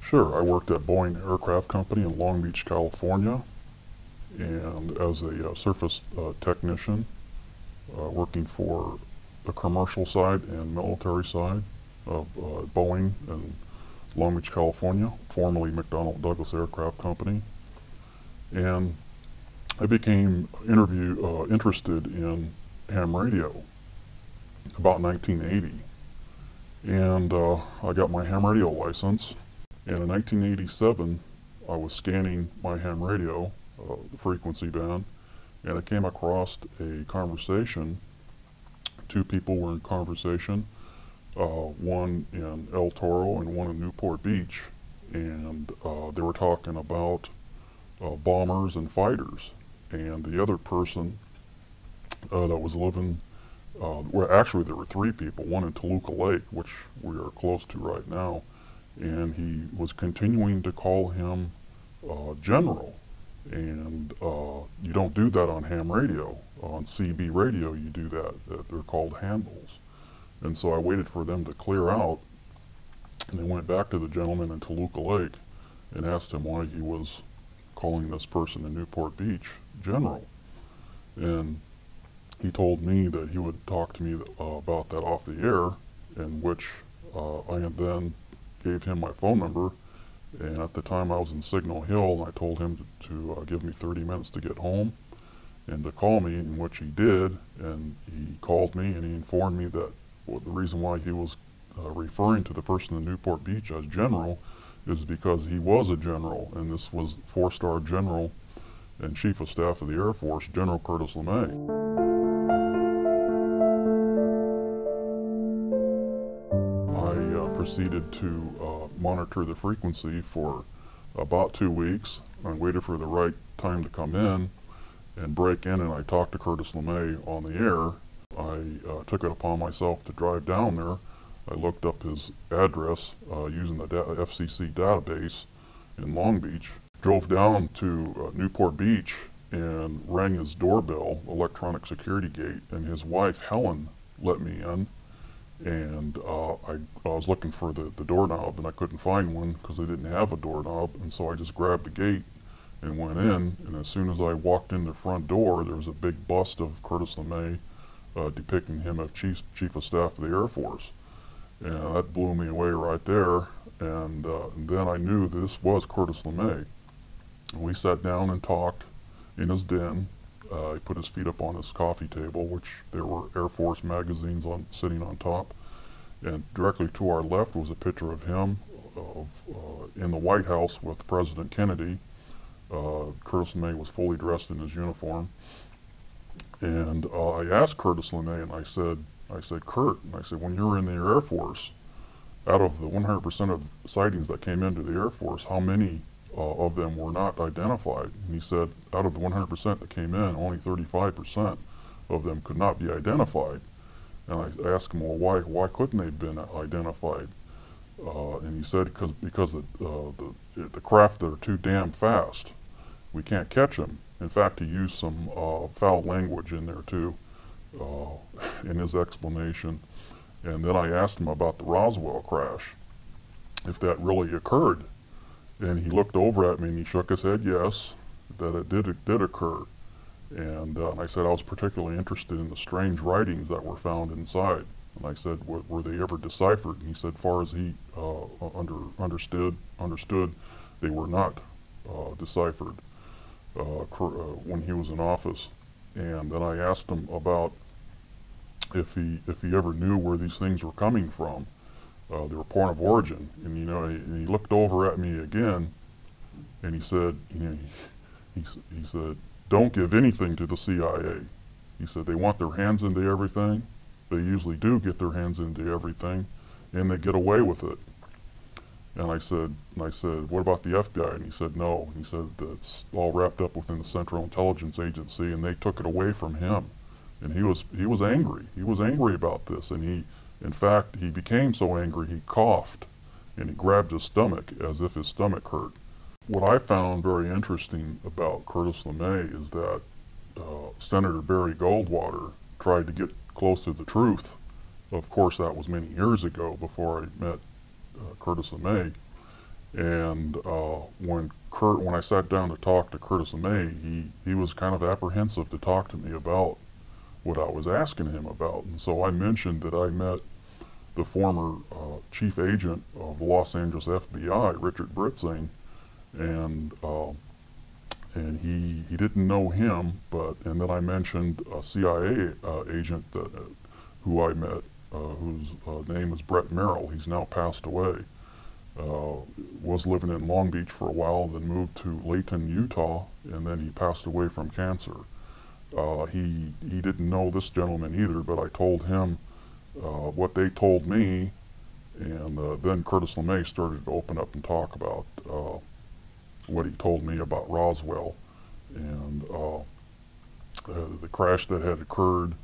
Sure, I worked at Boeing Aircraft Company in Long Beach, California, and as a surface technician, working for the commercial side and military side of Boeing in Long Beach, California, formerly McDonnell Douglas Aircraft Company. And I became interested in ham radio about 1980. And I got my ham radio license. And in 1987, I was scanning my ham radio, the frequency band, and I came across a conversation. Two people were in conversation, one in El Toro and one in Newport Beach, and they were talking about bombers and fighters. And the other person that was living, well, actually there were three people, one in Toluca Lake, which we are close to right now, and he was continuing to call him General. And you don't do that on ham radio. On CB radio you do that. They're called handles. And so I waited for them to clear out, and they went back to the gentleman in Toluca Lake and asked him why he was calling this person in Newport Beach General. And he told me that he would talk to me about that off the air, in which I then gave him my phone number. And at the time I was in Signal Hill, and I told him to give me 30 minutes to get home and to call me, in which he did. And he called me and he informed me that the reason why he was referring to the person in Newport Beach as General is because he was a general, and this was 4-star General and Chief of Staff of the Air Force, General Curtis LeMay. Proceeded to monitor the frequency for about 2 weeks. I waited for the right time to come in and break in, and I talked to Curtis LeMay on the air. I took it upon myself to drive down there. I looked up his address using the FCC database in Long Beach, drove down to Newport Beach and rang his doorbell, electronic security gate, and his wife Helen let me in. And I was looking for the doorknob, and I couldn't find one because they didn't have a doorknob, and so I just grabbed the gate and went in. And as soon as I walked in the front door, there was a big bust of Curtis LeMay depicting him as Chief of Staff of the Air Force. And that blew me away right there, and then I knew this was Curtis LeMay. And we sat down and talked in his den. He put his feet up on his coffee table, which there were Air Force magazines sitting on top. And directly to our left was a picture of him in the White House with President Kennedy. Curtis LeMay was fully dressed in his uniform. And I asked Curtis LeMay, and I said, Kurt, and I said, when you were in the Air Force, out of the 100% of sightings that came into the Air Force, how many of them were not identified? And he said, out of the 100% that came in, only 35% of them could not be identified. And I asked him, well, why couldn't they have been identified? And he said, because the craft are too damn fast. We can't catch them. In fact, he used some foul language in there too, in his explanation. And then I asked him about the Roswell crash, if that really occurred. And he looked over at me and he shook his head, yes, that it did occur. And I said I was particularly interested in the strange writings that were found inside. And I said, were they ever deciphered? And he said, as far as he understood, they were not deciphered when he was in office. And then I asked him about if he ever knew where these things were coming from. Their point of origin, and he looked over at me again, and he said, he said, don't give anything to the CIA. He said they want their hands into everything. They usually do get their hands into everything, and they get away with it. And I said, what about the FBI? And he said, no. And he said that's all wrapped up within the Central Intelligence Agency, and they took it away from him. And he was angry. He was angry about this, and in fact, he became so angry he coughed and he grabbed his stomach as if his stomach hurt. What I found very interesting about Curtis LeMay is that Senator Barry Goldwater tried to get close to the truth. Of course, that was many years ago before I met Curtis LeMay. And when I sat down to talk to Curtis LeMay, he was kind of apprehensive to talk to me about what I was asking him about. And so I mentioned that I met the former chief agent of the Los Angeles FBI, Richard Britzing, and he didn't know him, and then I mentioned a CIA agent who I met, whose name is Brett Merrill. He's now passed away. Was living in Long Beach for a while, then moved to Layton, Utah, and then he passed away from cancer. He didn't know this gentleman either, but I told him what they told me, and then Curtis LeMay started to open up and talk about what he told me about Roswell and the crash that had occurred.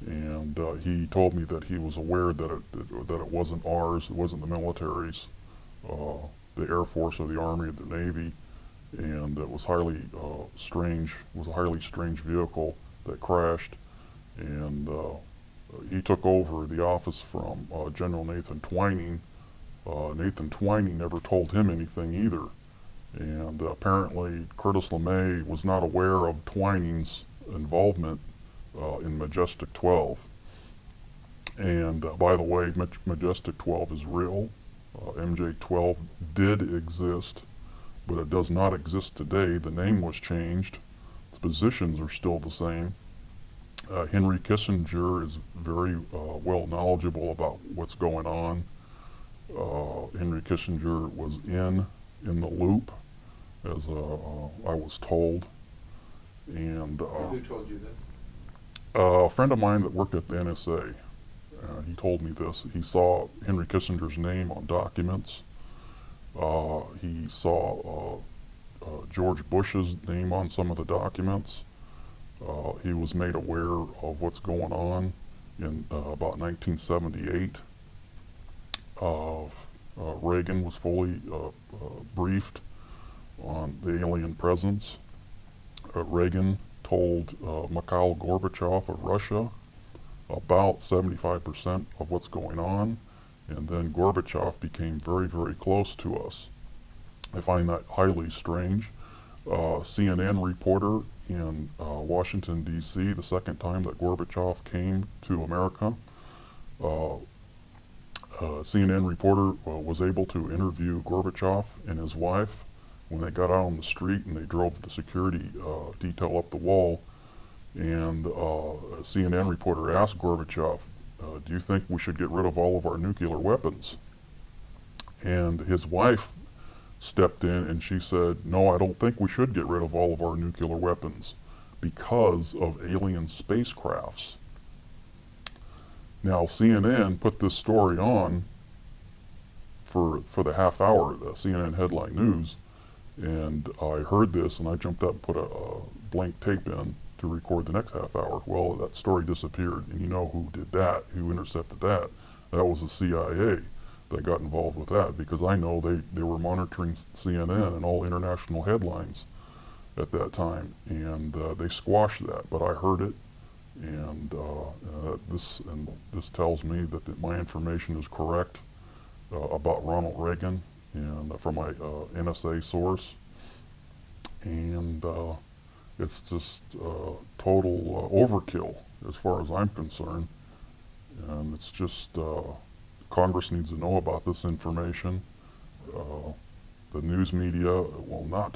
And he told me that he was aware that it wasn't ours, it wasn't the military's, the Air Force or the Army or the Navy, and it was highly strange. It was a highly strange vehicle that crashed, and he took over the office from General Nathan Twining. Nathan Twining never told him anything either, and apparently Curtis LeMay was not aware of Twining's involvement in Majestic 12. And by the way, Majestic 12 is real. MJ-12 did exist, but it does not exist today. The name was changed. The positions are still the same. Henry Kissinger is very well knowledgeable about what's going on. Henry Kissinger was in the loop, as I was told. And who told you this? A friend of mine that worked at the NSA. He told me this. He saw Henry Kissinger's name on documents. He saw George Bush's name on some of the documents. He was made aware of what's going on in about 1978. Reagan was fully briefed on the alien presence. Reagan told Mikhail Gorbachev of Russia about 75% of what's going on, and then Gorbachev became very, very close to us. I find that highly strange. CNN reporter in Washington, D.C., the second time that Gorbachev came to America, CNN reporter was able to interview Gorbachev and his wife when they got out on the street and they drove the security detail up the wall. And a CNN reporter asked Gorbachev, do you think we should get rid of all of our nuclear weapons? And his wife stepped in and she said, no, I don't think we should get rid of all of our nuclear weapons because of alien spacecrafts. Now, CNN put this story on for the half hour, the CNN headline news, and I heard this and I jumped up and put a blank tape in to record the next half hour. Well, that story disappeared, and you know who did that, who intercepted that. That was the CIA that got involved with that, because I know they were monitoring CNN and all international headlines at that time, and they squashed that, but I heard it, and this tells me that my information is correct about Ronald Reagan, and from my NSA source, and it's just total overkill as far as I'm concerned, and it's just Congress needs to know about this information. The news media will not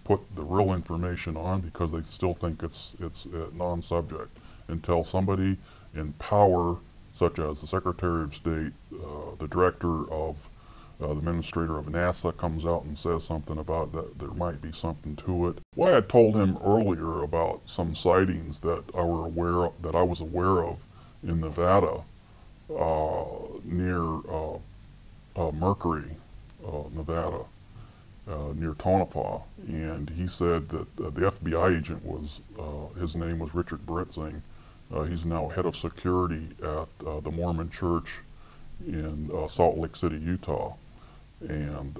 put the real information on because they still think it's a non-subject until somebody in power, such as the Secretary of State, the director of the administrator of NASA, comes out and says something about that there might be something to it. Well, I had told him earlier about some sightings that I was aware of in Nevada, near Mercury, Nevada, near Tonopah, and he said that the FBI agent his name was Richard Britzing. He's now head of security at the Mormon Church in Salt Lake City, Utah. And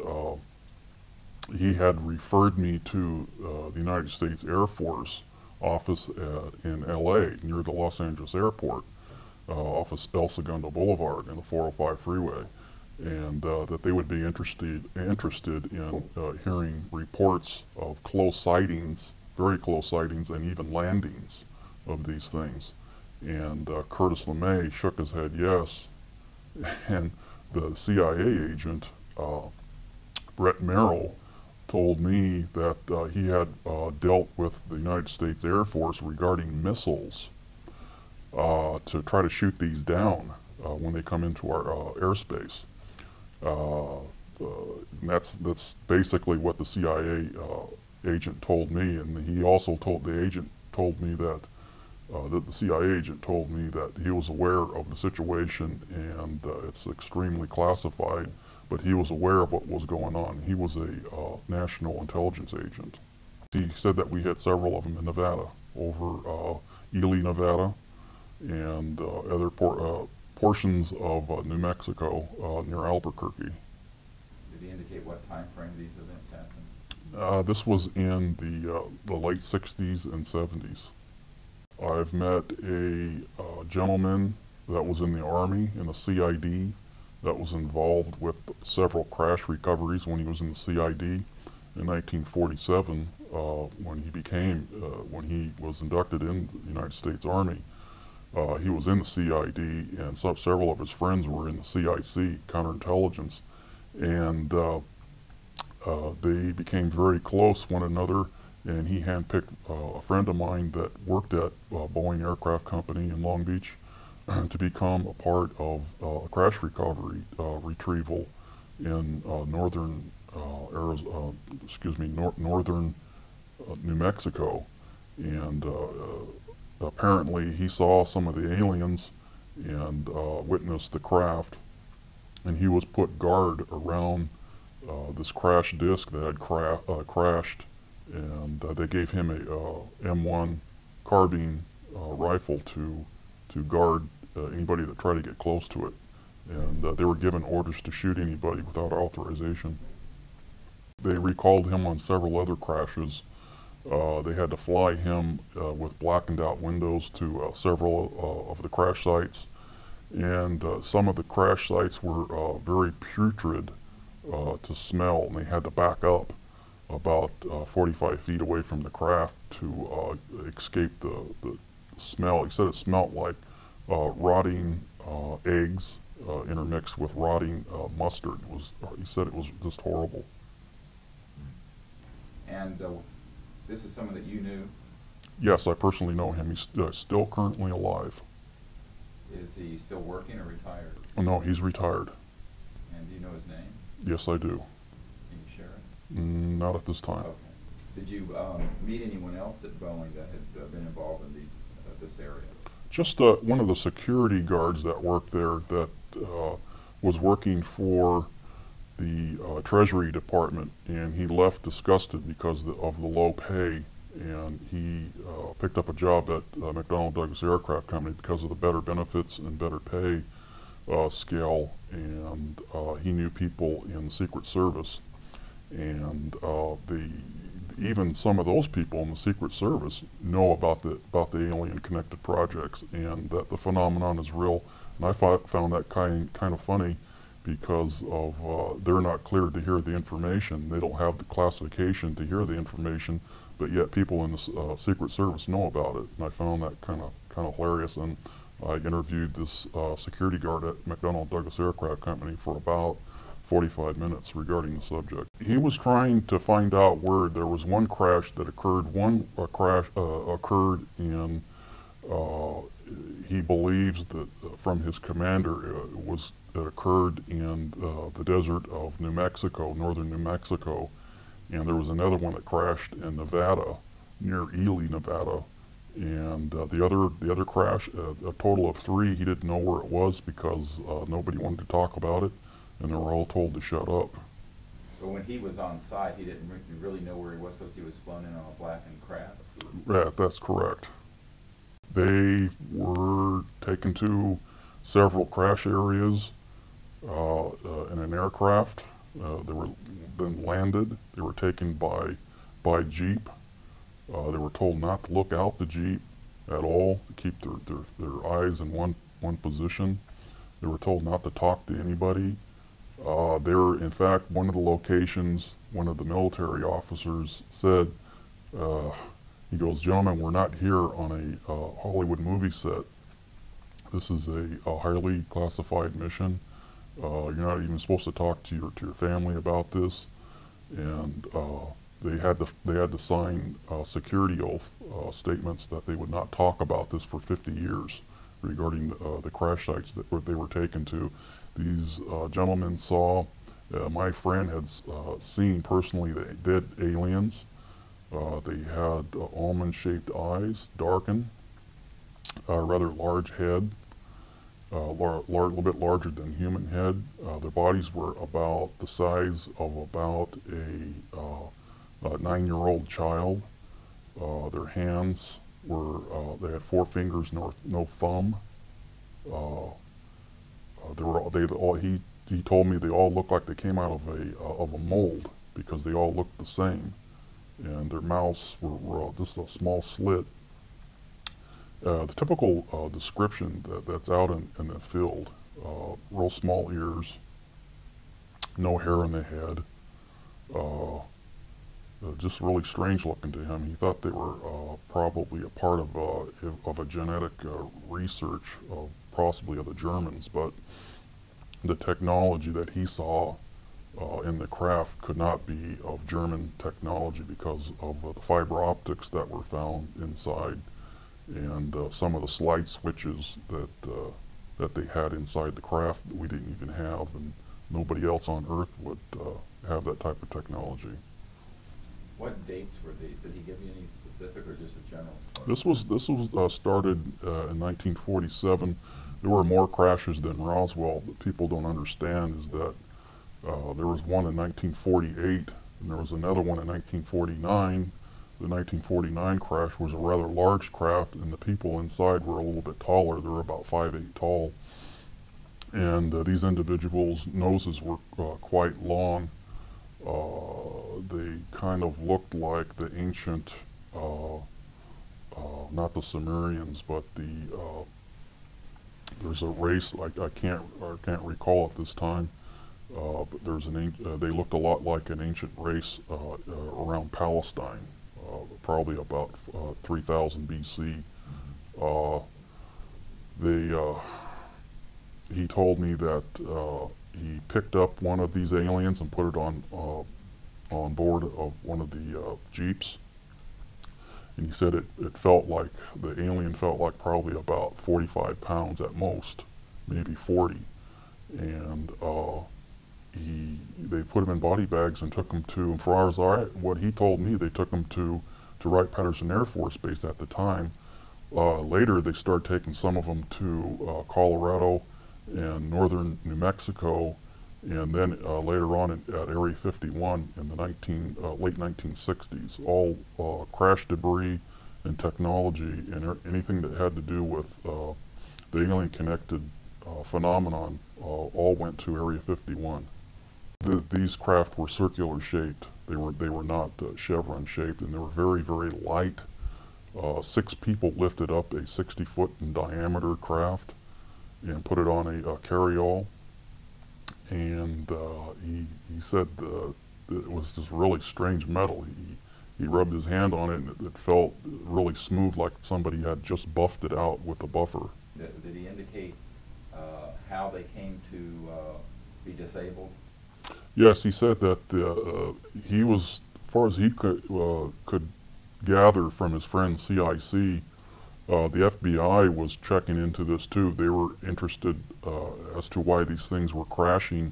he had referred me to the United States Air Force office in LA near the Los Angeles airport, off of El Segundo Boulevard in the 405 freeway. and that they would be interested in hearing reports of close sightings, very close sightings, and even landings of these things. And Curtis LeMay shook his head yes, and the CIA agent, Brett Merrill, told me that he had dealt with the United States Air Force regarding missiles to try to shoot these down when they come into our airspace. And that's basically what the CIA agent told me, and he also told the agent told me that the CIA agent told me that he was aware of the situation, and it's extremely classified, but he was aware of what was going on. He was a national intelligence agent. He said that we hit several of them in Nevada, over Ely, Nevada, and other portions of New Mexico near Albuquerque. Did he indicate what time frame these events happened? This was in the late 60s and 70s. I've met a gentleman that was in the Army, in the CID, that was involved with several crash recoveries when he was in the CID in 1947, when he was inducted in the United States Army. He was in the CID, and several of his friends were in the CIC, counterintelligence, and they became very close one another, and he handpicked a friend of mine that worked at Boeing Aircraft Company in Long Beach to become a part of crash recovery retrieval in northern northern New Mexico, and apparently he saw some of the aliens and witnessed the craft, and he was put guard around this crash disc that had crashed, and they gave him a M1 carbine rifle to guard anybody that tried to get close to it, and they were given orders to shoot anybody without authorization. They recalled him on several other crashes. They had to fly him with blackened out windows to several of the crash sites, and some of the crash sites were very putrid to smell, and they had to back up about 45 feet away from the craft to escape the smell. He said it smelled like rotting eggs intermixed with rotting mustard. He said it was just horrible. And this is someone that you knew? Yes, I personally know him. He's still currently alive. Is he still working or retired? Oh, no, he's retired. And do you know his name? Yes, I do. Can you share it? Not at this time. Okay. Did you meet anyone else at Boeing that had been involved in this area? Just one of the security guards that worked there that was working for the Treasury Department, and he left disgusted because of the low pay, and he picked up a job at McDonnell Douglas Aircraft Company because of the better benefits and better pay scale, and he knew people in the Secret Service, and even some of those people in the Secret Service know about the alien connected projects, and that the phenomenon is real. And I found that kind of funny, because of they're not cleared to hear the information. They don't have the classification to hear the information, but yet people in the Secret Service know about it. And I found that kind of hilarious. And I interviewed this security guard at McDonnell Douglas Aircraft Company for about 45 minutes regarding the subject. He was trying to find out where there was one crash that occurred. Occurred in. He believes that from his commander it occurred in the desert of New Mexico, northern New Mexico, and there was another one that crashed in Nevada, near Ely, Nevada, and the other crash, a total of 3. He didn't know where it was because nobody wanted to talk about it, and they were all told to shut up. So when he was on site, he didn't really know where he was because he was flown in on a blackened craft? Right, that's correct. They were taken to several crash areas in an aircraft. They were then landed. They were taken by Jeep. They were told not to look out the Jeep at all, to keep their eyes in one position. They were told not to talk to anybody. There, in fact, one of the locations, one of the military officers said, he goes, "Gentlemen, we're not here on a Hollywood movie set. This is a highly classified mission. You're not even supposed to talk to your family about this." And they had to sign security oath statements that they would not talk about this for 50 years regarding the crash sites that they were taken to. These gentlemen saw, my friend had seen personally the dead aliens. They had almond-shaped eyes, darkened, rather large head, little bit larger than human head. Their bodies were about the size of about a 9-year-old child. Their hands were, they had 4 fingers, no thumb. He told me they all looked like they came out of a mold because they all looked the same, and their mouths were just a small slit. The typical description that's out in the field: real small ears, no hair on the head, just really strange looking to him. He thought they were probably a part of a genetic research of possibly of the Germans, but the technology that he saw in the craft could not be of German technology because of the fiber optics that were found inside, and some of the slide switches that they had inside the craft that we didn't even have, and nobody else on Earth would have that type of technology. What dates were these? Did he give you any specific or just a general? This was started in 1947. There were more crashes than Roswell, but people don't understand is that there was one in 1948, and there was another one in 1949. The 1949 crash was a rather large craft, and the people inside were a little bit taller. They were about 5'8" tall, and these individuals' noses were quite long. They kind of looked like the ancient, not the Sumerians, but there's a race, I can't recall at this time, but there's they looked a lot like an ancient race around Palestine, probably about 3000 BC. He told me that he picked up one of these aliens and put it on board of one of the Jeeps. And he said it felt like, the alien felt like probably about 45 pounds at most, maybe 40. And they put him in body bags and took him to, and for what he told me, they took him to Wright-Patterson Air Force Base at the time. Later they started taking some of them to Colorado and northern New Mexico, and then later on at Area 51 in the late 1960s. All crash debris and technology and anything that had to do with the alien-connected phenomenon all went to Area 51. These craft were circular shaped. They were not chevron shaped, and they were very, very light. 6 people lifted up a 60-foot in diameter craft and put it on a carry-all. And he said it was this really strange metal. He rubbed his hand on it, and it felt really smooth, like somebody had just buffed it out with a buffer. Did he indicate how they came to be disabled? Yes, he said that he was, as far as he could gather from his friend CIC, the FBI was checking into this too. They were interested as to why these things were crashing,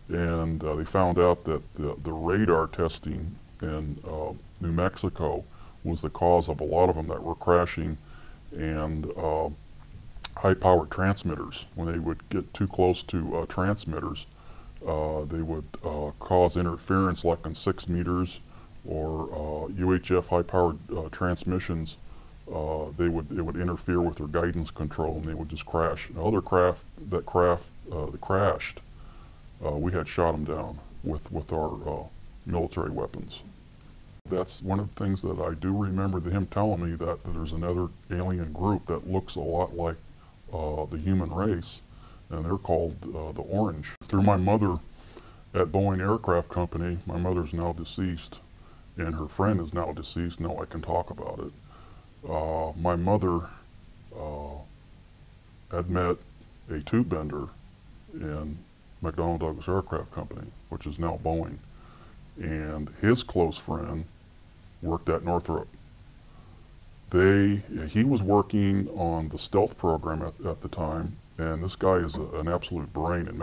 and they found out that the radar testing in New Mexico was the cause of a lot of them that were crashing, and high-powered transmitters. When they would get too close to transmitters, they would cause interference like in 6 meters, or UHF high-powered transmissions. It would interfere with their guidance control, and they would just crash. And other craft that crashed, we had shot them down with our military weapons. That's one of the things that I do remember him telling me, that there's another alien group that looks a lot like the human race, and they're called the Orange. Through my mother, at Boeing Aircraft Company, my mother's now deceased, and her friend is now deceased. No, I can talk about it. My mother had met a tube bender in McDonnell Douglas Aircraft Company, which is now Boeing, and his close friend worked at Northrop. He was working on the stealth program at the time, and this guy is an absolute brain in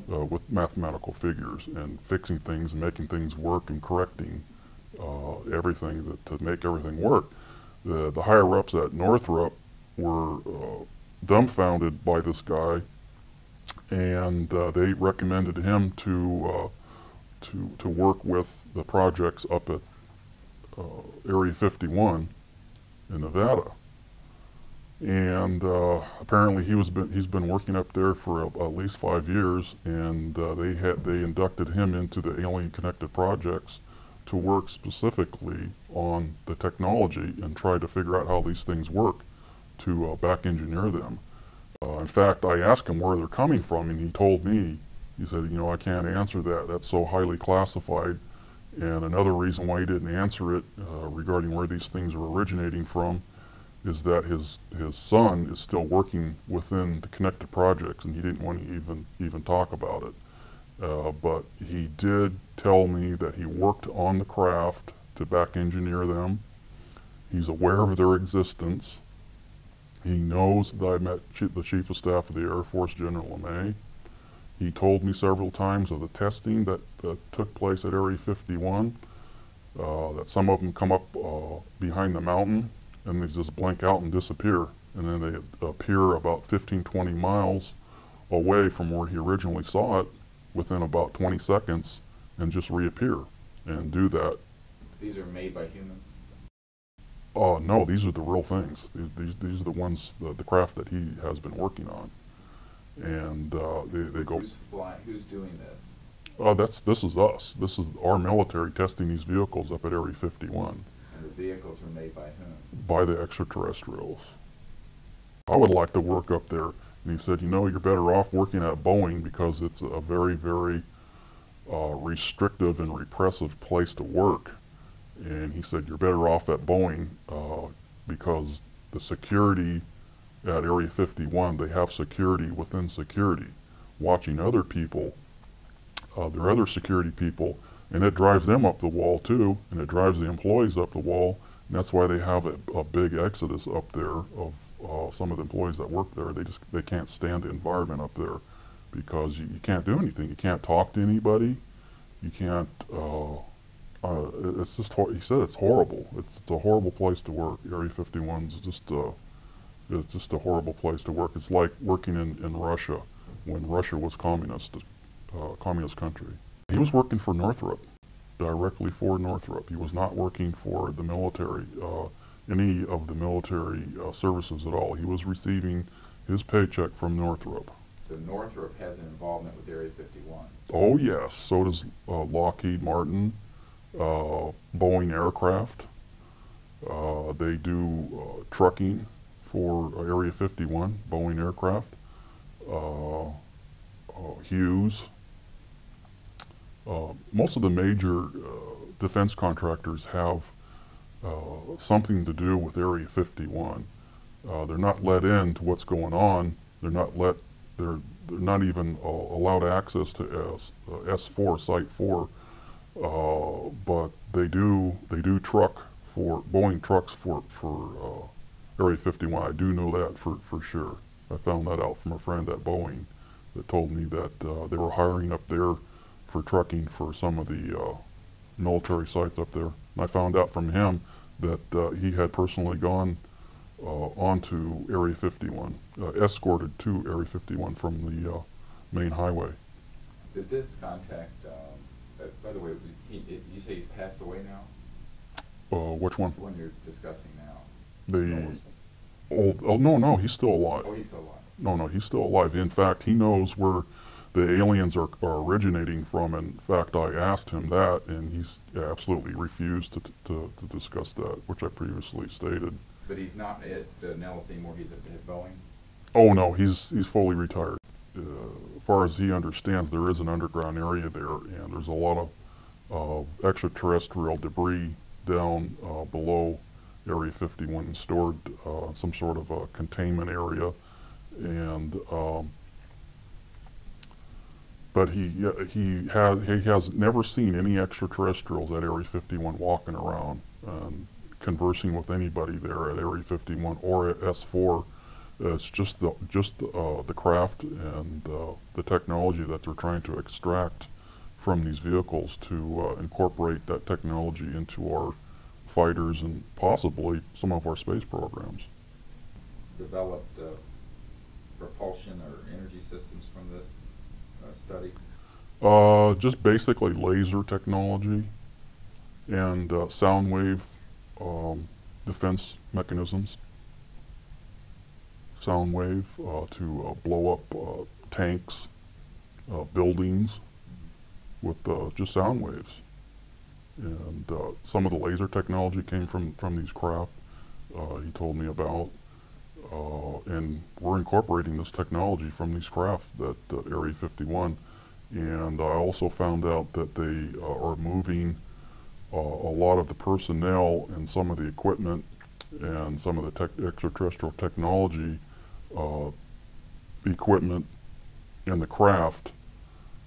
with mathematical figures and fixing things and making things work and correcting everything to make everything work. The higher ups at Northrop were dumbfounded by this guy, and they recommended him to work with the projects up at Area 51 in Nevada. And apparently he's been working up there for at least 5 years, and they inducted him into the Alien Connected Projects to work specifically on the technology and try to figure out how these things work to back engineer them. In fact, I asked him where they're coming from, and he told me, he said, you know, I can't answer that. That's so highly classified. And another reason why he didn't answer it regarding where these things are originating from is that his son is still working within the connected projects, and he didn't want to even talk about it. But he did tell me that he worked on the craft to back engineer them. He's aware of their existence. He knows that I met the Chief of Staff of the Air Force, General LeMay. He told me several times of the testing that took place at Area 51, that some of them come up behind the mountain and they just blink out and disappear. And then they appear about 15, 20 miles away from where he originally saw it within about 20 seconds and just reappear and do that. These are made by humans? No, these are the real things. These are the ones, the craft that he has been working on. And they go. Who's doing this? This is us. This is our military testing these vehicles up at Area 51. And the vehicles were made by whom? By the extraterrestrials. I would like to work up there. And he said, you know, you're better off working at Boeing because it's a very, very restrictive and repressive place to work. And he said, you're better off at Boeing because the security at Area 51, they have security within security, watching other people, their other security people, and it drives them up the wall too, and it drives the employees up the wall, and that's why they have a big exodus up there of some of the employees that work there. They can't stand the environment up there because you can't do anything. You can't talk to anybody. You can't. It's just. He said it's horrible. It's a horrible place to work. Area 51 is just. It's just a horrible place to work. It's like working in Russia when Russia was communist country. He was working for Northrop, directly for Northrop. He was not working for the military, any of the military services at all. He was receiving his paycheck from Northrop. So Northrop has an involvement with Area 51? Oh yes, so does Lockheed Martin, Boeing Aircraft. They do trucking for Area 51, Boeing Aircraft, Hughes. Most of the major defense contractors have something to do with Area 51. They're not let in to what's going on. They're not even allowed access to S4, Site 4, but they do truck for Boeing trucks for Area 51. I do know that for sure. I found that out from a friend at Boeing that told me that they were hiring up there for trucking for some of the military sites up there. And I found out from him that he had personally gone onto Area 51, escorted to Area 51 from the main highway. Did this contact, by the way, you say he's passed away now? Which one? The one you're discussing now. No, he's still alive. Oh, he's still alive. No, he's still alive. In fact, he knows where the aliens are originating from. In fact, I asked him that, and he's absolutely refused to discuss that, which I previously stated. But he's not at Nellis anymore. He's at Boeing. Oh no, he's fully retired. as far as he understands, there is an underground area there, and there's a lot of extraterrestrial debris down below Area 51 stored some sort of a containment area, and but he has never seen any extraterrestrials at Area 51 walking around and conversing with anybody there at Area 51 or at S4. It's just the craft and the technology that they're trying to extract from these vehicles to incorporate that technology into our fighters and possibly some of our space programs. Developed propulsion or energy systems from this study? Just basically laser technology and sound wave defense mechanisms. Sound wave to blow up tanks, buildings with just sound waves. And some of the laser technology came from these craft he told me about. And we're incorporating this technology from these craft at Area 51. And I also found out that they are moving a lot of the personnel and some of the equipment and some of the extraterrestrial technology equipment and the craft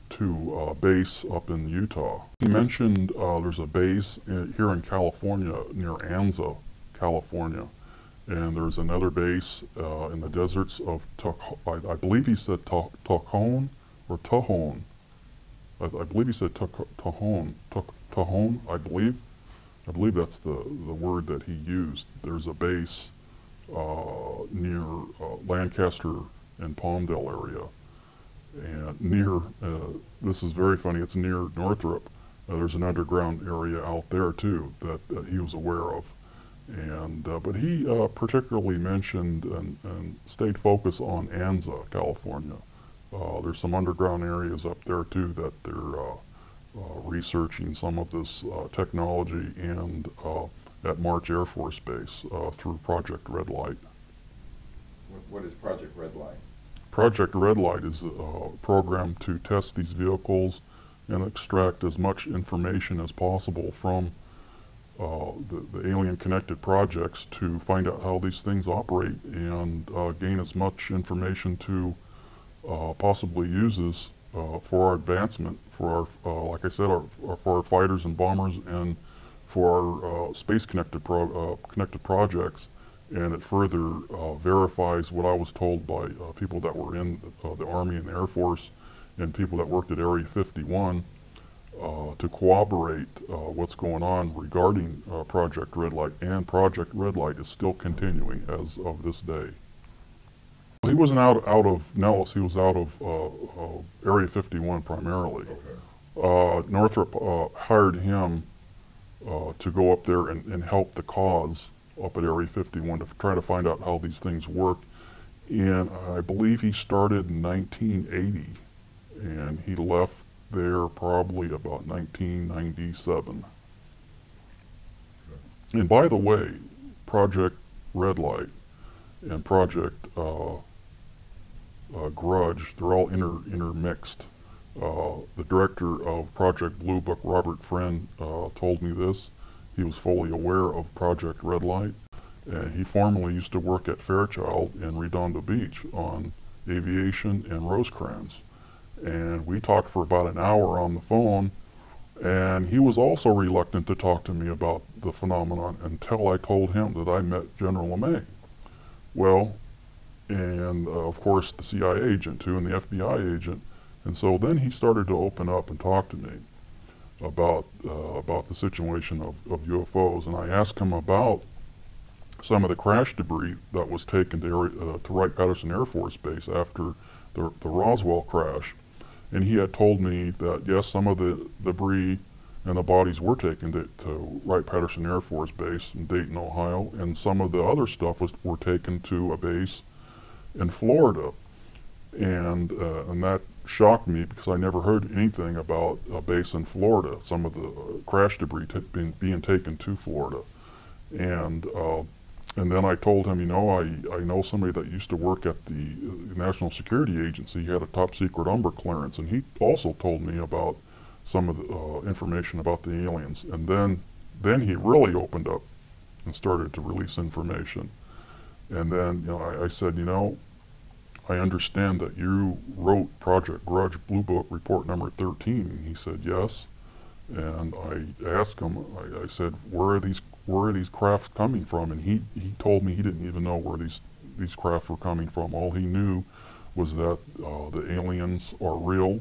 to a base up in Utah. He mentioned there's a base here in California near Anza, California, and there's another base in the deserts of I believe he said Tajon or Tajon. I believe he said Tajon. Tajon, I believe. I believe that's the word that he used. There's a base near Lancaster and Palmdale area. And near, this is very funny, it's near Northrop. There's an underground area out there too that he was aware of. And but he particularly mentioned and stayed focused on Anza, California. There's some underground areas up there too that they're researching some of this technology and at March Air Force Base through Project Red Light. What is Project Red Light? Project Red Light is a program to test these vehicles and extract as much information as possible from the alien connected projects to find out how these things operate and gain as much information to possibly use this for our advancement, for our, like I said, for our fighters and bombers and for our space connected projects. And it further verifies what I was told by people that were in the Army and the Air Force and people that worked at Area 51 to corroborate what's going on regarding Project Red Light. And Project Red Light is still continuing as of this day. He wasn't out of Nellis, he was out of Area 51 primarily. Okay. Northrop hired him to go up there and help the cause up at Area 51 to try to find out how these things work. And I believe he started in 1980 and he left there probably about 1997. Okay. And by the way, Project Red Light and Project Grudge, they're all intermixed. The director of Project Blue Book, Robert Friend, told me this. He was fully aware of Project Red Light. And he formerly used to work at Fairchild in Redondo Beach on aviation and Rosecrans. And we talked for about an hour on the phone, and he was also reluctant to talk to me about the phenomenon until I told him that I met General LeMay. Well, and of course the CIA agent too, and the FBI agent. And so then he started to open up and talk to me about the situation of UFOs, and I asked him about some of the crash debris that was taken to Wright-Patterson Air Force Base after the Roswell crash. And he had told me that yes, some of the debris and the bodies were taken to Wright-Patterson Air Force Base in Dayton, Ohio, and some of the other stuff were taken to a base in Florida. And that shocked me because I never heard anything about a base in Florida, some of the crash debris being taken to Florida. And And then I told him, you know, I know somebody that used to work at the National Security Agency. He had a top secret Umber clearance, and he also told me about some of the information about the aliens. And then he really opened up and started to release information. And then, you know, I said, you know, I understand that you wrote Project Grudge Blue Book Report number 13. And he said yes. And I asked him, I said, where are these crafts coming from? And he told me he didn't even know where these crafts were coming from. All he knew was that the aliens are real.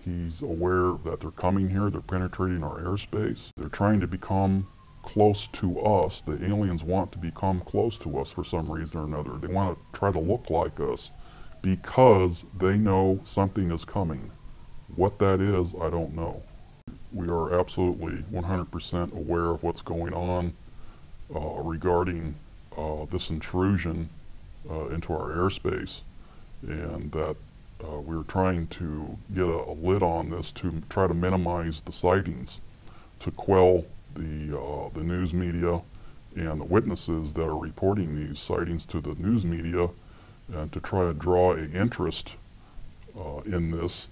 He's aware that they're coming here, they're penetrating our airspace. They're trying to become close to us. The aliens want to become close to us for some reason or another. They want to try to look like us because they know something is coming. What that is, I don't know. We are absolutely 100% aware of what's going on regarding this intrusion into our airspace, and that we're trying to get a lid on this to try to minimize the sightings, to quell the news media and the witnesses that are reporting these sightings to the news media, and to try to draw an interest in this,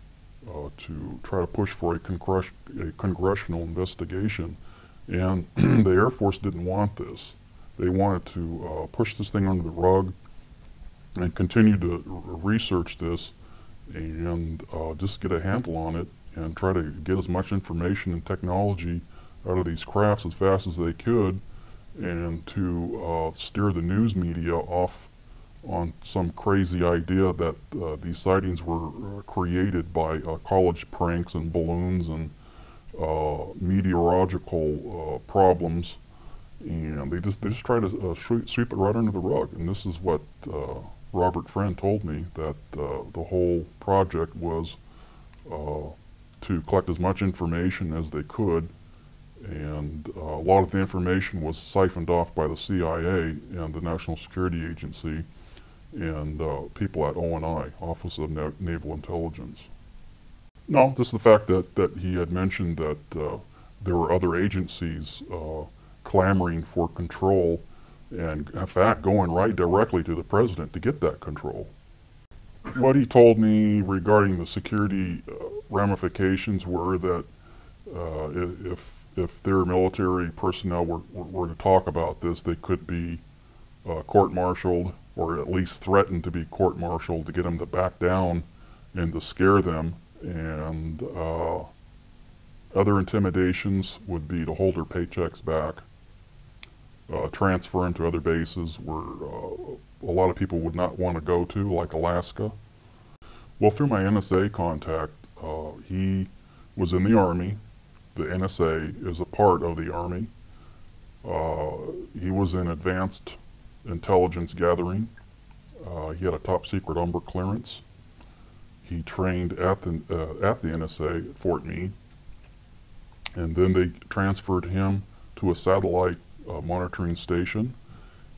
to try to push for a congressional investigation. And the Air Force didn't want this. They wanted to push this thing under the rug and continue to research this and just get a handle on it and try to get as much information and technology out of these crafts as fast as they could, and to steer the news media off on some crazy idea that these sightings were created by college pranks and balloons and meteorological problems, and they just try to sweep it right under the rug. And this is what Robert Friend told me, that the whole project was to collect as much information as they could, and a lot of the information was siphoned off by the CIA and the National Security Agency and people at ONI, Office of Naval Intelligence. No, just the fact that he had mentioned that there were other agencies clamoring for control, and in fact going right directly to the president to get that control. What he told me regarding the security ramifications were that if their military personnel were to talk about this, they could be court-martialed, or at least threatened to be court-martialed, to get them to back down and to scare them. And other intimidations would be to hold their paychecks back, transfer them to other bases where a lot of people would not want to go to, like Alaska. Well, through my NSA contact, he was in the Army. The NSA is a part of the Army. He was in advanced intelligence gathering. He had a top secret Umber clearance. He trained at the NSA at Fort Meade, and then they transferred him to a satellite monitoring station,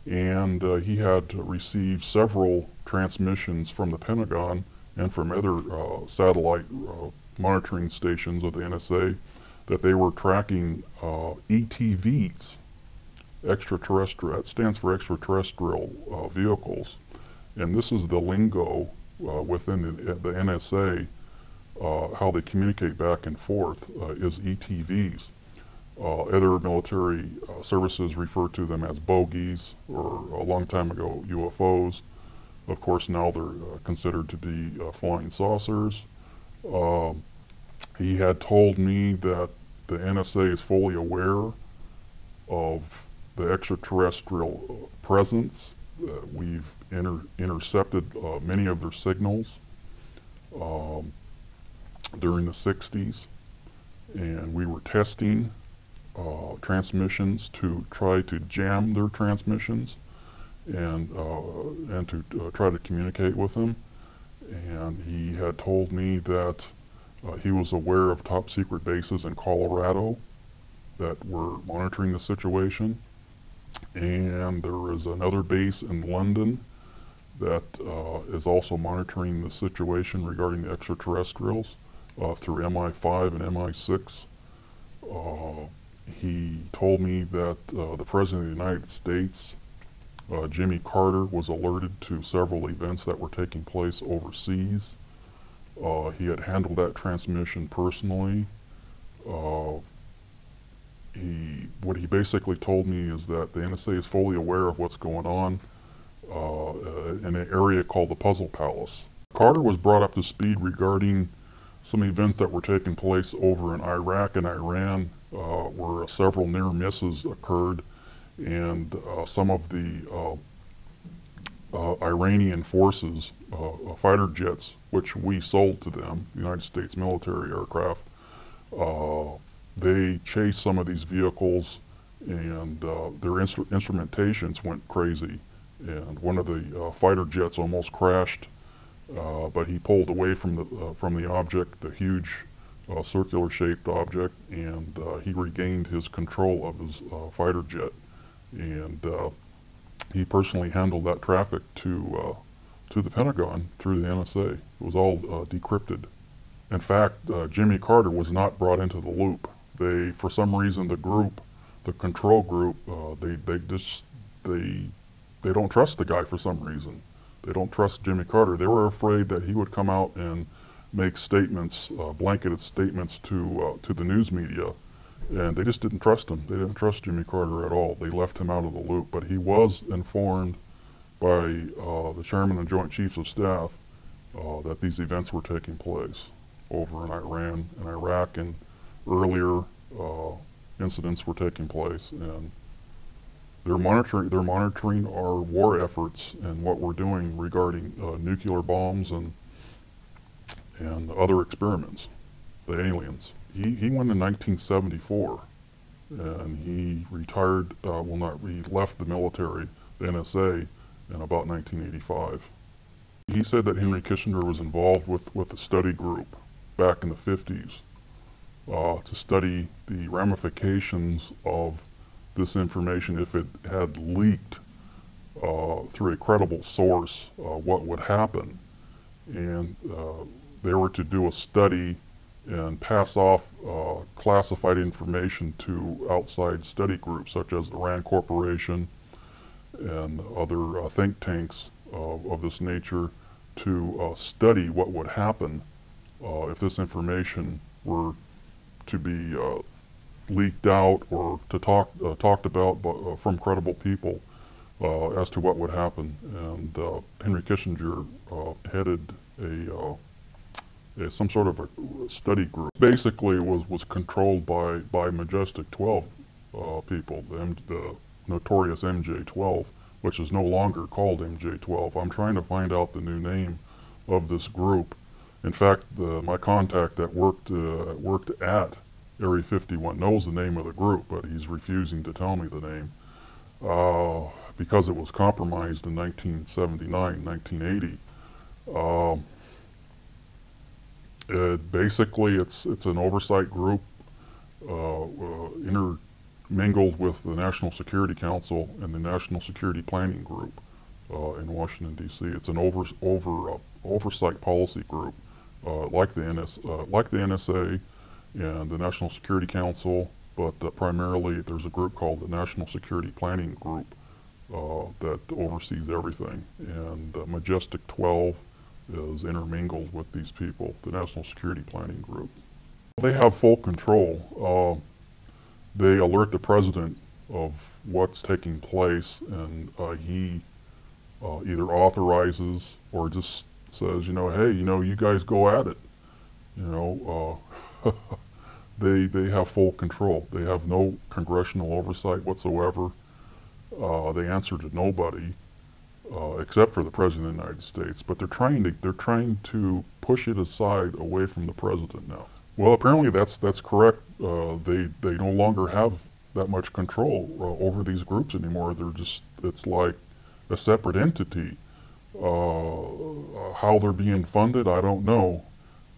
and he had received several transmissions from the Pentagon and from other satellite monitoring stations of the NSA that they were tracking ETVs, extraterrestrial. That stands for extraterrestrial vehicles, and this is the lingo within the NSA. How they communicate back and forth is ETVs. Other military services refer to them as bogies, or a long time ago UFOs. Of course, now they're considered to be flying saucers. He had told me that the NSA is fully aware of the extraterrestrial presence. We've intercepted many of their signals during the 60s, and we were testing transmissions to try to jam their transmissions and to try to communicate with them. And he had told me that he was aware of top secret bases in Colorado that were monitoring the situation, and there is another base in London that is also monitoring the situation regarding the extraterrestrials through MI5 and MI6 He told me that the President of the United States, Jimmy Carter, was alerted to several events that were taking place overseas. He had handled that transmission personally. Uh, what he basically told me is that the NSA is fully aware of what's going on in an area called the Puzzle Palace. Carter was brought up to speed regarding some events that were taking place over in Iraq and Iran, where several near misses occurred, and some of the Iranian forces, fighter jets, which we sold to them, United States military aircraft, they chased some of these vehicles, and their instrumentations went crazy. And one of the fighter jets almost crashed, but he pulled away from the object, the huge circular-shaped object, and he regained his control of his fighter jet. And he personally handled that traffic to the Pentagon through the NSA. It was all decrypted. In fact, Jimmy Carter was not brought into the loop. They, for some reason, the group, the control group, they don't trust the guy for some reason. They don't trust Jimmy Carter. They were afraid that he would come out and make statements, blanketed statements to the news media, and they just didn't trust him. They didn't trust Jimmy Carter at all. They left him out of the loop. But he was informed by the Chairman and Joint Chiefs of Staff that these events were taking place over in Iran and Iraq, and earlier incidents were taking place, and they're monitoring our war efforts and what we're doing regarding nuclear bombs and other experiments, the aliens. He went in 1974, and he retired, he left the military, the NSA, in about 1985. He said that Henry Kissinger was involved with a study group back in the 50s to study the ramifications of this information if it had leaked through a credible source, what would happen. And they were to do a study and pass off classified information to outside study groups such as the RAND Corporation and other think tanks of this nature to study what would happen if this information were to be leaked out or to talked about from credible people as to what would happen. And Henry Kissinger headed some sort of a study group. Basically, was controlled by Majestic 12 people, the notorious MJ-12, which is no longer called MJ-12. I'm trying to find out the new name of this group. In fact, my contact that worked at Area 51 knows the name of the group, but he's refusing to tell me the name because it was compromised in 1979, 1980. Basically, it's an oversight group intermingled with the National Security Council and the National Security Planning Group in Washington, D.C. It's an oversight policy group like the NSA and the National Security Council, but primarily there's a group called the National Security Planning Group that oversees everything. And Majestic 12 is intermingled with these people, the National Security Planning Group. They have full control. They alert the president of what's taking place, and he either authorizes or just says, hey, you guys go at it. They have full control. They have no congressional oversight whatsoever. They answer to nobody except for the President of the United States. But they're trying to push it aside away from the president now. Well, apparently that's correct. They no longer have that much control over these groups anymore. It's like a separate entity. How they're being funded, I don't know.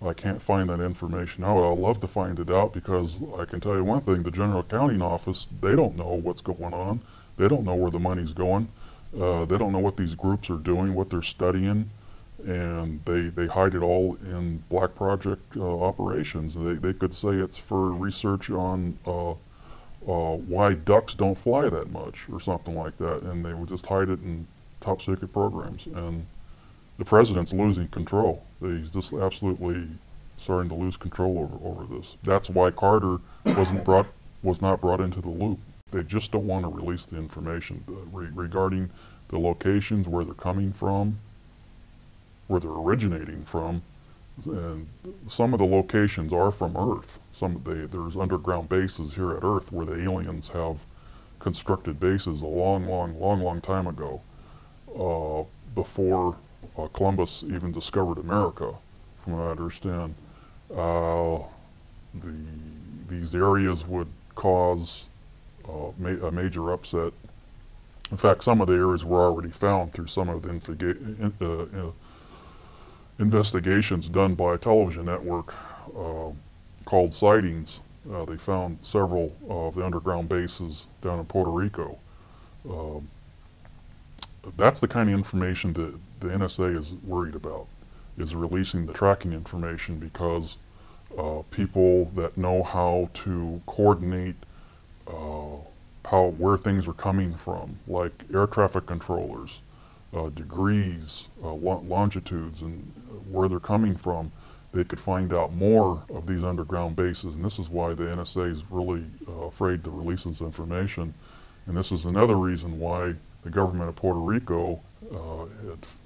I can't find that information out. I'd love to find it out, because I can tell you one thing, the General Accounting Office, they don't know what's going on. They don't know where the money's going. They don't know what these groups are doing, what they're studying, and they hide it all in black project operations. They could say it's for research on why ducks don't fly that much or something like that, and they would just hide it in top secret programs. And the president's losing control. He's just absolutely starting to lose control over this. That's why Carter was not brought into the loop. They just don't want to release the information regarding the locations, where they're coming from, where they're originating from. And some of the locations are from Earth. There's underground bases here at Earth where the aliens have constructed bases a long time ago, before Columbus even discovered America, from what I understand. These areas would cause a major upset. In fact, some of the areas were already found through some of the investigations done by a television network called Sightings. They found several of the underground bases down in Puerto Rico. That's the kind of information that the NSA is worried about, is releasing the tracking information, because people that know how to coordinate where things are coming from, like air traffic controllers, degrees, longitudes, and where they're coming from, they could find out more of these underground bases. And this is why the NSA is really afraid to release this information. And this is another reason why the government of Puerto Rico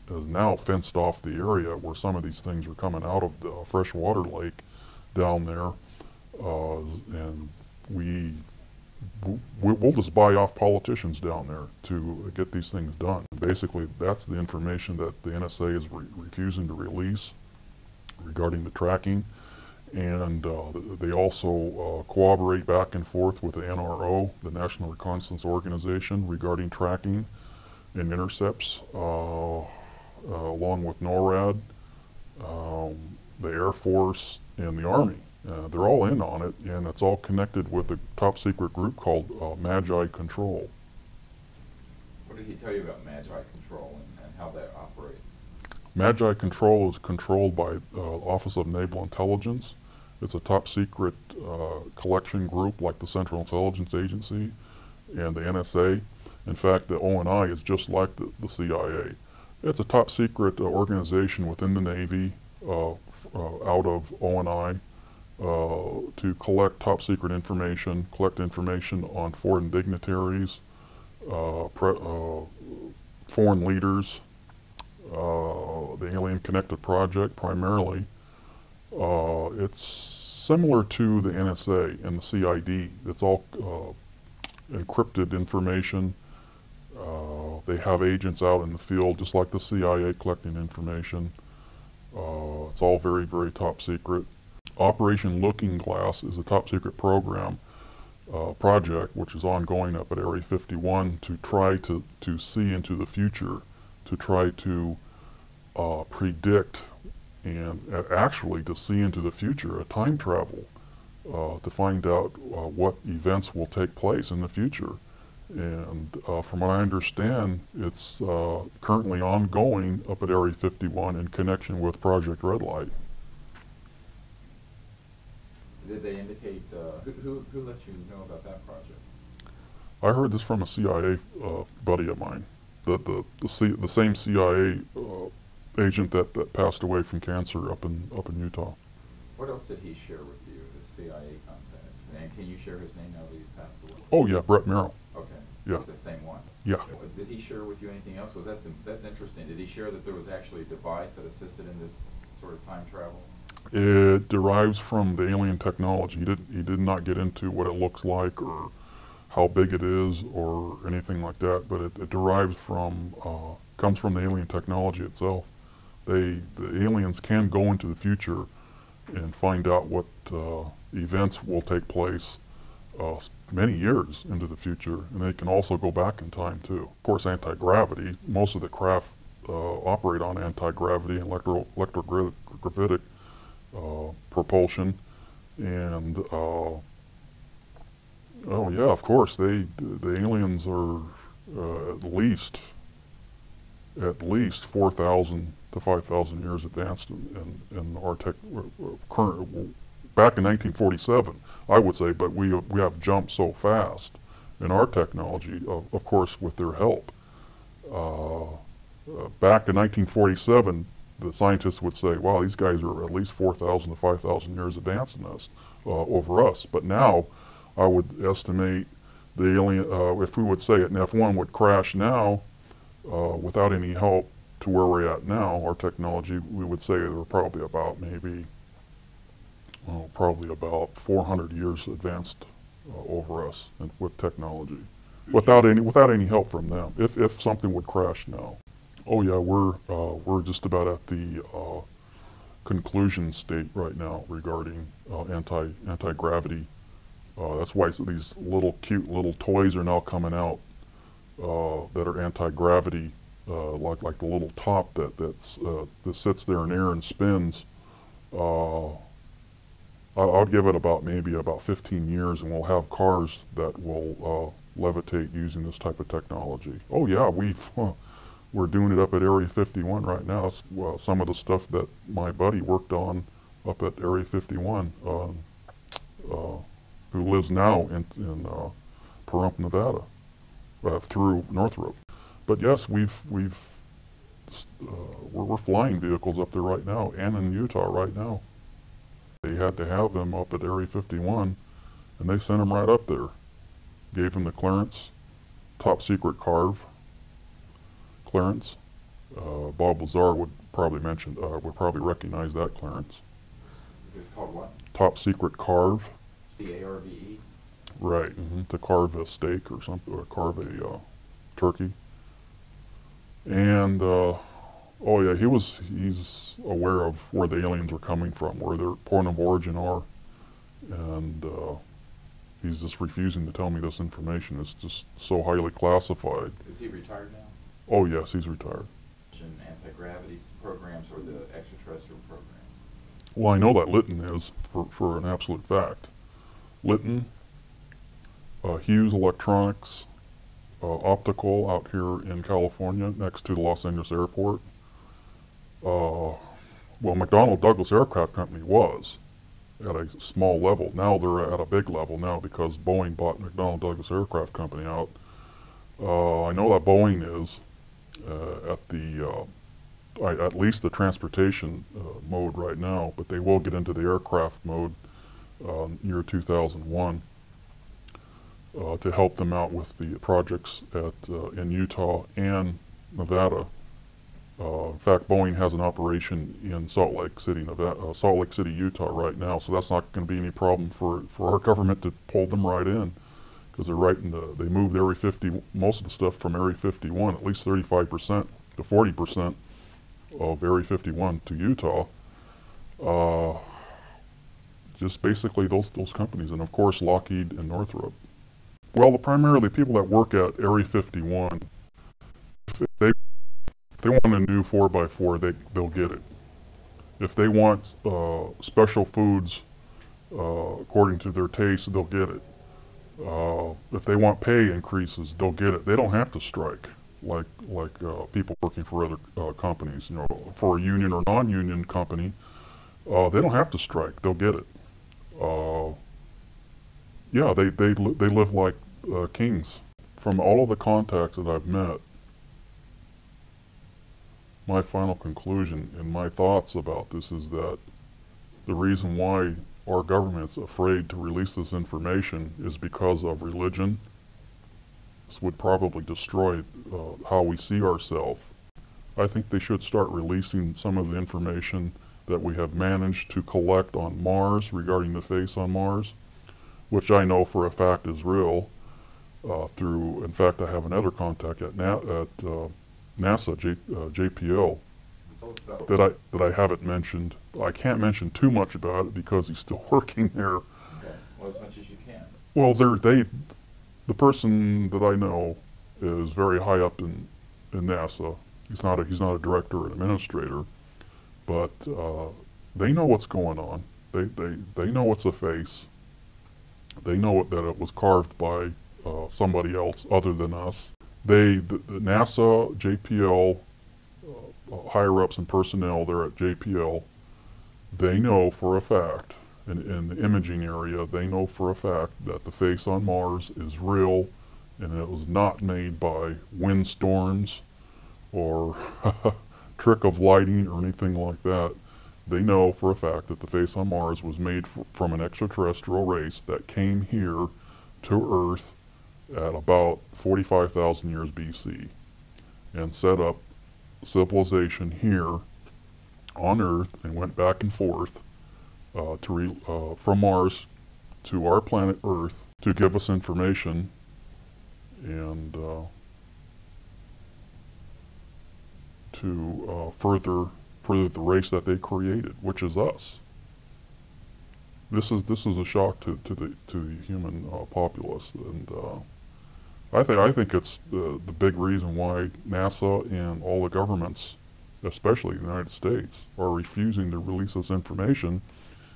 has now fenced off the area where some of these things are coming out of the freshwater lake down there. And we'll just buy off politicians down there to get these things done. Basically, that's the information that the NSA is refusing to release regarding the tracking. And they also cooperate back and forth with the NRO, the National Reconnaissance Organization, regarding tracking and intercepts, along with NORAD, the Air Force, and the Army. They're all in on it, and it's all connected with a top secret group called Magi Control. What did he tell you about Magi Control and how that operates? Magi Control is controlled by Office of Naval Intelligence. It's a top secret collection group like the Central Intelligence Agency and the NSA. In fact, the ONI is just like the CIA. It's a top secret organization within the Navy, out of ONI, to collect top secret information, collect information on foreign dignitaries, foreign leaders, the Alien Connected Project primarily. It's similar to the NSA and the CID. It's all encrypted information. They have agents out in the field just like the CIA collecting information. It's all very, very top secret. Operation Looking Glass is a top secret project which is ongoing up at Area 51 to try to see into the future, to try to predict and actually to see into the future, a time travel, to find out what events will take place in the future. And from what I understand, it's currently ongoing up at Area 51 in connection with Project Red Light. Did they indicate, who let you know about that project? I heard this from a CIA buddy of mine, the same CIA agent that passed away from cancer up in Utah. What else did he share with you, the CIA contact? And can you share his name now that he's passed away? Oh yeah, Brett Merrill. Okay. Yeah. It's the same one. Yeah. Did he share with you anything else? That's interesting. Did he share that there was actually a device that assisted in this sort of time travel? It derives from the alien technology. He did not get into what it looks like or how big it is or anything like that, but it derives from, comes from the alien technology itself. The aliens can go into the future and find out what events will take place many years into the future, and they can also go back in time too. Of course, anti-gravity. Most of the craft operate on anti-gravity and electrogravitic propulsion, and oh yeah, of course, the aliens are at least 4,000 to 5,000 years advanced in our current back in 1947, I would say, but we have jumped so fast in our technology, of course, with their help. Back in 1947, the scientists would say, wow, these guys are at least 4,000 to 5,000 years advanced in us, over us. But now, I would estimate the alien, if we would say an F-1 would crash now, without any help to where we're at now, our technology, we would say they're probably about maybe, probably about 400 years advanced over us with technology, without any help from them. If something would crash now. Oh yeah, we're just about at the conclusion state right now regarding anti-gravity. That's why these little cute little toys are now coming out that are anti-gravity, like the little top that sits there in air and spins. I'll give it maybe about 15 years, and we'll have cars that will levitate using this type of technology. Oh yeah, we're doing it up at Area 51 right now. It's, some of the stuff that my buddy worked on up at Area 51, who lives now in Pahrump, Nevada, through Northrop. But yes, we're flying vehicles up there right now, and in Utah right now. They had to have them up at Area 51, and they sent them right up there. Gave them the clearance, top secret carve clearance. Bob Lazar would probably recognize that clearance. It's called what? Top secret carve. C-A-R-V-E? Right, to carve a steak or something, or carve a turkey. And oh yeah, he's aware of where the aliens are coming from, where their point of origin are, and he's just refusing to tell me this information. It's just so highly classified. Is he retired now? Oh yes, he's retired. Anti-gravity programs or the extraterrestrial programs? Well, I know that Lytton is, for an absolute fact. Lytton, Hughes Electronics, Optical out here in California, next to the Los Angeles airport. Well, McDonnell Douglas Aircraft Company was at a small level. Now they're at a big level now because Boeing bought McDonnell Douglas Aircraft Company out. I know that Boeing is at least the transportation mode right now, but they will get into the aircraft mode year 2001 to help them out with the projects in Utah and Nevada. In fact, Boeing has an operation in Salt Lake City, Utah right now, so that's not going to be any problem for our government to pull them right in, because they're right in they moved Area 50, most of the stuff from Area 51, at least 35% to 40% of Area 51 to Utah. Just basically those companies, and of course Lockheed and Northrop. Well, primarily people that work at Area 51, if they want a new 4x4, they'll get it. If they want special foods according to their taste, they'll get it. If they want pay increases, they'll get it. They don't have to strike like people working for other companies. You know, for a union or non-union company, they don't have to strike. They'll get it. Yeah, they live like kings. From all of the contacts that I've met, my final conclusion and my thoughts about this is that the reason why our government's afraid to release this information is because of religion. This would probably destroy how we see ourselves. I think they should start releasing some of the information that we have managed to collect on Mars regarding the face on Mars, which I know for a fact is real. In fact, I have another contact at NASA, JPL, that I haven't mentioned. I can't mention too much about it because he's still working there. Okay. Well, as much as you can. Well, the person that I know is very high up in NASA. He's not a director or an administrator, but they know what's going on. They know it's a face. They know that it was carved by somebody else other than us. The NASA, JPL, higher-ups and personnel there at JPL, they know for a fact, in the imaging area, they know for a fact that the face on Mars is real, and it was not made by windstorms or trick of lighting or anything like that. They know for a fact that the face on Mars was made from an extraterrestrial race that came here to Earth at about 45,000 years BC and set up civilization here on Earth and went back and forth from Mars to our planet Earth to give us information and to further the race that they created, which is us. This is a shock to the human populace, and I think it's the big reason why NASA and all the governments, especially the United States, are refusing to release this information,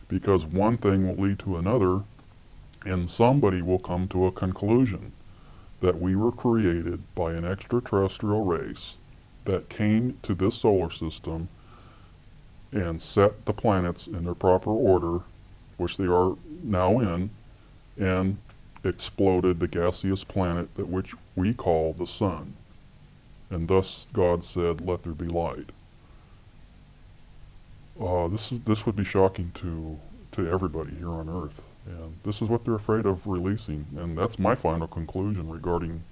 because one thing will lead to another, and somebody will come to a conclusion that we were created by an extraterrestrial race that came to this solar system and set the planets in their proper order, which they are now in, and exploded the gaseous planet that which we call the sun. And thus God said, "Let there be light." This would be shocking to everybody here on Earth, and this is what they're afraid of releasing. And that's my final conclusion regarding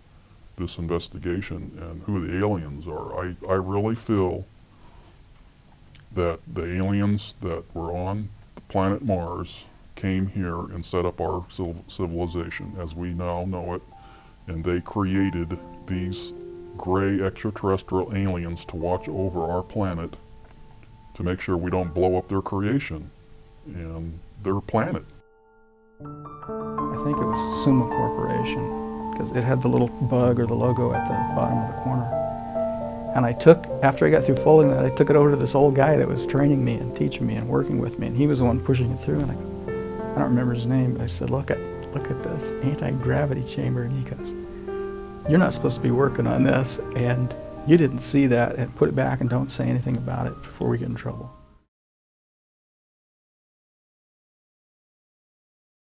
this investigation and who the aliens are. I really feel that the aliens that were on the planet Mars came here and set up our civilization as we now know it, and they created these gray extraterrestrial aliens to watch over our planet to make sure we don't blow up their creation and their planet. I think it was Summa Corporation, because it had the little bug or the logo at the bottom of the corner. And after I got through folding that, I took it over to this old guy that was training me and teaching me and working with me, and he was the one pushing it through. And I don't remember his name, but I said, look at this anti-gravity chamber. And he goes, "You're not supposed to be working on this, and you didn't see that, and put it back and don't say anything about it before we get in trouble."